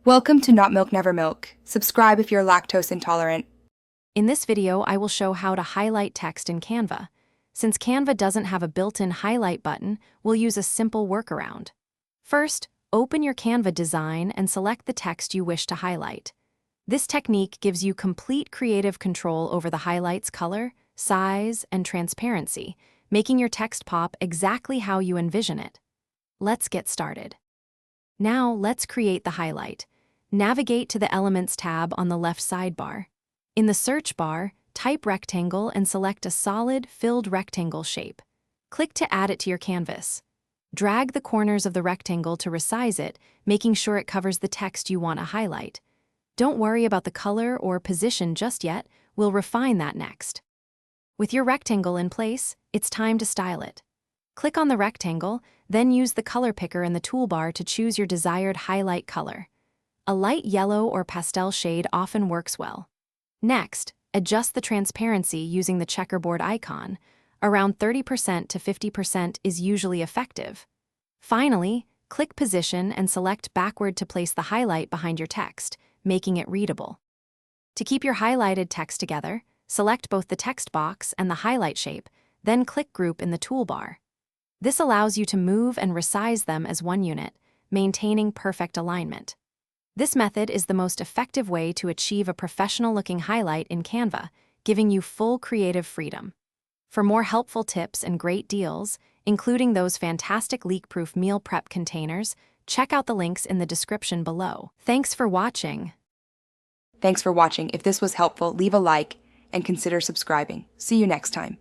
Welcome to Not Milk Never Milk. Subscribe if you're lactose intolerant. In this video, I will show how to highlight text in Canva. Since Canva doesn't have a built-in highlight button, we'll use a simple workaround. First, open your Canva design and select the text you wish to highlight. This technique gives you complete creative control over the highlight's color, size, and transparency, making your text pop exactly how you envision it. Let's get started. Now, let's create the highlight. Navigate to the Elements tab on the left sidebar. In the search bar, type rectangle and select a solid, filled rectangle shape. Click to add it to your canvas. Drag the corners of the rectangle to resize it, making sure it covers the text you want to highlight. Don't worry about the color or position just yet, we'll refine that next. With your rectangle in place, it's time to style it. Click on the rectangle, then use the color picker in the toolbar to choose your desired highlight color. A light yellow or pastel shade often works well. Next, adjust the transparency using the checkerboard icon. Around 30% to 50% is usually effective. Finally, click Position and select backward to place the highlight behind your text, making it readable. To keep your highlighted text together, select both the text box and the highlight shape, then click Group in the toolbar. This allows you to move and resize them as one unit, maintaining perfect alignment. This method is the most effective way to achieve a professional-looking highlight in Canva, giving you full creative freedom. For more helpful tips and great deals, including those fantastic leak-proof meal prep containers, check out the links in the description below. Thanks for watching. Thanks for watching. If this was helpful, leave a like and consider subscribing. See you next time.